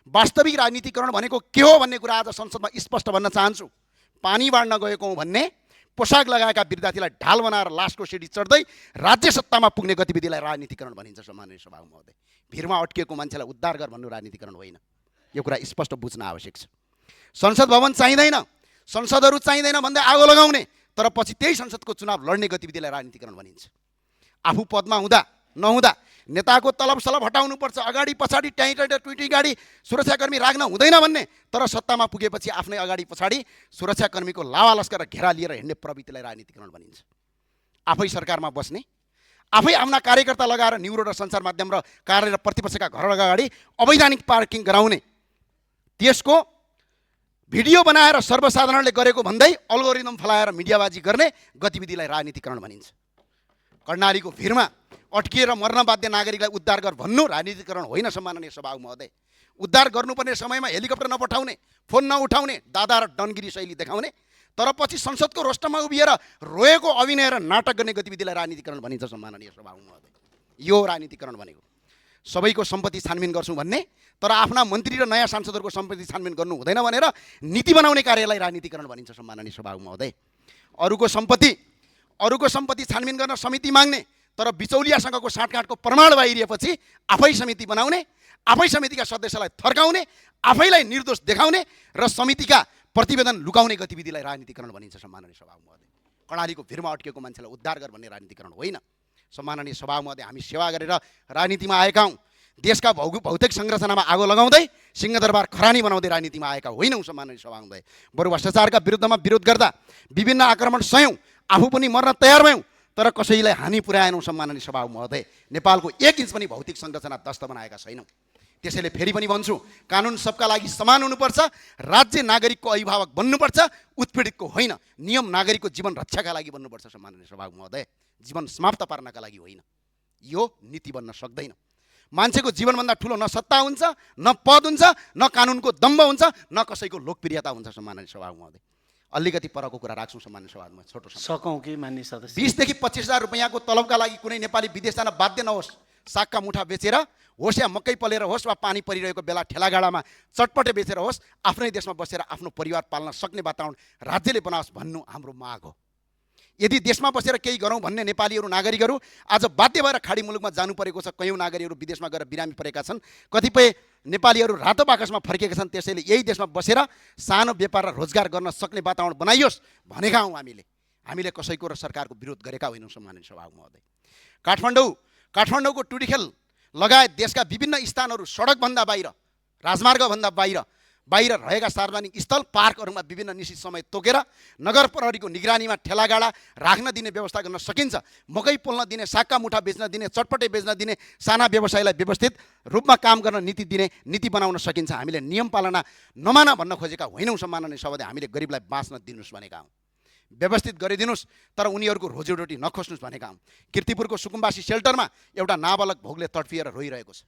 वास्तविक राजनीतिकरण भनेको के हो भन्ने कुरा आज संसदमा स्पष्ट भन्न चाहन्छु। पानी बाँड्न गएको हौँ भन्ने पोसाक लगाएका विद्यार्थीलाई ढाल बनाएर लासको सिडी चढ्दै राज्य सत्तामा पुग्ने गतिविधिलाई राजनीतिकरण भनिन्छ। सम्माननीय सभामुख महोदय, भिरमा अड्किएको मान्छेलाई उद्धार गर भन्नु राजनीतिकरण होइन। यो कुरा स्पष्ट बुझ्न आवश्यक छ। संसद भवन चाहिँदैन, संसदहरू चाहिँदैन भन्दै आगो लगाउने, तर पछि त्यही संसदको चुनाव लड्ने गतिविधिलाई राजनीतिकरण भनिन्छ। आफू पदमा हुँदा नहुँदा नेताको तलब सलब हटाउनुपर्छ, अगाडि पछाडि ट्विटी गाडी सुरक्षाकर्मी राख्न हुँदैन भन्ने, तर सत्तामा पुगेपछि आफ्नै अगाडि पछाडि सुरक्षाकर्मीको लावा लस्कर र घेरा लिएर हिँड्ने प्रवृत्तिलाई राजनीतिकरण भनिन्छ। आफै सरकारमा बस्ने, आफै आफ्ना कार्यकर्ता लगाएर न्युरो र सञ्चार माध्यम र कार्य र प्रतिपक्षका घर अगाडि अवैधानिक पार्किङ गराउने, त्यसको भिडियो बनाएर सर्वसाधारणले गरेको भन्दै अल्गोरिदम फलाएर मिडियाबाजी गर्ने गतिविधिलाई राजनीतिकरण भनिन्छ। कर्णालीको भिरमा अड्किएर मर्न बाध्य नागरिकलाई उद्धार गर भन्नु राजनीतिकरण होइन। सम्माननीय सभामुख महोदय, उद्धार गर्नुपर्ने समयमा हेलिकप्टर नपठाउने, फोन नउठाउने, दादा र डनगिरी शैली देखाउने, तर पछि संसदको रोस्टरमा उभिएर रोएको अभिनय र नाटक गर्ने गतिविधिलाई राजनीतिकरण भनिन्छ। सम्माननीय सभामुख महोदय, यो राजनीतिकरण भनेको सबैको सम्पत्ति छानबिन गर्छौँ भन्ने, तर आफ्ना मन्त्री र नयाँ सांसदहरूको सम्पत्ति छानबिन गर्नु हुँदैन भनेर नीति बनाउने कार्यलाई राजनीतिकरण भनिन्छ। सम्माननीय सभामुख महोदय, अरूको सम्पत्ति छानबिन गर्न समिति माग्ने, तर बिचौलियासँगको साँठगाँठको प्रमाण बाहिरिएपछि आफै समिति बनाउने, आफै समितिका सदस्यलाई थर्काउने, आफैलाई निर्दोष देखाउने र समितिका प्रतिवेदन लुकाउने गतिविधिलाई राजनीतिकरण भनिन्छ। सम्माननीय सभामुख महोदय, कर्णालीको भिरमा अड्किएको मान्छेलाई उद्धार गर भन्ने राजनीतिकरण होइन। सम्माननीय सभामुख महोदय, हामी सेवा गरेर राजनीतिमा आएका हौँ। देशका भौतिक संरचनामा आगो लगाउँदै सिंहदरबार खरानी बनाउँदै राजनीतिमा आएका होइनौँ। सम्माननीय सभामुख महोदय, बरु भ्रष्टाचारका विरुद्धमा विरोध गर्दा विभिन्न आक्रमण सयौँ, आफू पनि मर्न तयार भयौँ, तर कसैलाई हानि पुर्याएनौँ। सम्माननीय सभामुख महोदय, नेपालको 1 इन्च पनि भौतिक संरचना ध्वस्त बनाएका छैनौँ। त्यसैले फेरि पनि भन्छु, कानुन सबका लागि समान हुनुपर्छ, राज्य नागरिकको अभिभावक बन्नुपर्छ, उत्पीडितको होइन। नियम नागरिकको जीवन रक्षाका लागि बन्नुपर्छ। सम्माननीय सभामुख महोदय, जीवन समाप्त पार्नका लागि होइन। यो नीति बन्न सक्दैन। मान्छेको जीवनभन्दा ठुलो न सत्ता हुन्छ, न पद हुन्छ, न कानुनको दम्ब हुन्छ, न कसैको लोकप्रियता हुन्छ। सम्माननीय सभामुख महोदय, अलिकति परको कुरा राख्छौँ। सम्माननीय सभामा छोटो सकौँ कि मान्य सदस्य, 20 देखि 25,000 रुपैयाँको तलबका लागि कुनै नेपाली विदेश जान बाध्य नहोस्। सागका मुठा बेचेर होस् या मकै पलेर होस् वा पानी परिरहेको बेला ठेलागाडामा चटपटे बेचेर होस्, आफ्नै देशमा बसेर आफ्नो परिवार पाल्न सक्ने वातावरण राज्यले बनाओस् भन्नु हाम्रो माग हो। यदि देशमा बसेर केही गरौँ भन्ने नेपालीहरू नागरिकहरू आज बाध्य भएर खाडी मुलुकमा जानु परेको छ। कयौँ नागरिकहरू विदेशमा गएर बिरामी परेका छन्, कतिपय नेपालीहरू रातो बाकसमा फर्केका छन्। त्यसैले यही देशमा बसेर सानो व्यापार र रोजगार गर्न सक्ने वातावरण बनाइयोस् भनेका हौँ। हामीले कसैको र सरकारको विरोध गरेका होइनौँ। सम्माननीय सभामुख महोदय, काठमाडौँको टुडीखेल लगायत देशका विभिन्न स्थानहरू सडकभन्दा बाहिर, राजमार्गभन्दा बाहिर रहेका सार्वजनिक स्थल पार्कहरूमा विभिन्न निश्चित समय तोकेर नगर प्रहरीको निगरानीमा ठेलागाडा राख्न दिने व्यवस्था गर्न सकिन्छ। मकै पोल्न दिने, सागका मुठा बेच्न दिने, चटपटे बेच्न दिने साना व्यवसायलाई व्यवस्थित रूपमा काम गर्न नीति बनाउन सकिन्छ। हामीले नियम पालना नमान भन्न खोजेका होइनौँ। सम्माननीय सभाले, हामीले गरिबलाई बाँच्न दिनुहोस् भनेका हौँ, व्यवस्थित गरिदिनुहोस्, तर उनीहरूको रोजीरोटी नखोज्नुहोस् भनेका हौँ। किर्तिपुरको सुकुम्बासी सेल्टरमा एउटा नाबालक भोगले तडफिएर रोइरहेको छ।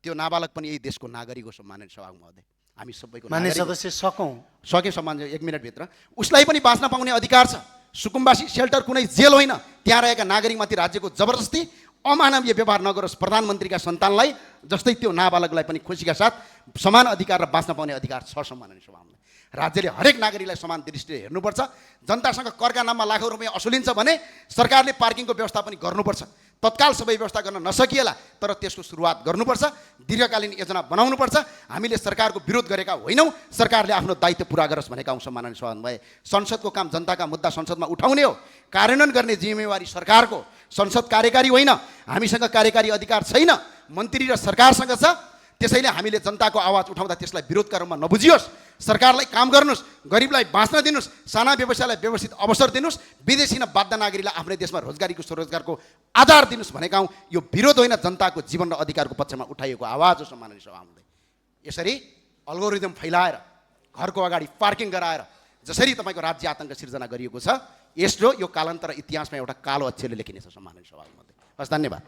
त्यो नाबालक पनि यही देशको नागरिक हो। सम्माननीय सभामुख महोदय, हामी सबैको मान्य सदस्य सके सम्मान 1 मिनटभित्र उसलाई पनि बाँच्न पाउने अधिकार छ। सुकुम्बासी सेल्टर कुनै जेल होइन, त्यहाँ रहेका नागरिकमाथि राज्यको जबरजस्ती अमानवीय व्यवहार नगरोस्। प्रधानमन्त्रीका सन्तानलाई जस्तै त्यो नाबालकलाई पनि खुसीका साथ समान अधिकार र बाँच्न पाउने अधिकार छ। सम्माननीय सभामुख, राज्यले हरेक नागरिकलाई समान दृष्टिले हेर्नुपर्छ। जनतासँग करका नाममा लाखौँ रुपियाँ असुलिन्छ भने सरकारले पार्किङको व्यवस्था पनि गर्नुपर्छ। तत्काल सबै व्यवस्था गर्न नसकिएला, तर त्यसको सुरुवात गर्नुपर्छ, दीर्घकालीन योजना बनाउनुपर्छ। हामीले सरकारको विरोध गरेका होइनौँ, सरकारले आफ्नो दायित्व पुरा गरोस् भनेका हौँ। सम्माननीय सभामुख, संसदको काम जनताका मुद्दा संसदमा उठाउने हो, कार्यान्वयन गर्ने जिम्मेवारी सरकारको। संसद कार्यकारी होइन, हामीसँग कार्यकारी अधिकार छैन, मन्त्री र सरकारसँग छ। त्यसैले हामीले जनताको आवाज उठाउँदा त्यसलाई विरोधका रूपमा नबुझियोस्। सरकारलाई काम गर्नुहोस्, गरिबलाई बाँच्न दिनुहोस्, साना व्यवसायलाई व्यवस्थित अवसर दिनुहोस्, विदेशी न बाध्य नागरिकलाई आफ्नै देशमा स्वरोजगारको आधार दिनुहोस् भनेका हौँ। यो विरोध होइन, जनताको जीवन र अधिकारको पक्षमा उठाइएको आवाज हो। सम्माननीय सभामुख, यसरी अल्गोरिदम फैलाएर घरको अगाडि पार्किङ गराएर जसरी तपाईँको राज्य आतङ्क सिर्जना गरिएको छ, यो कालान्तर इतिहासमा एउटा कालो अक्षरले लेखिनेछ। सम्माननीय सभामुख, हस्, धन्यवाद।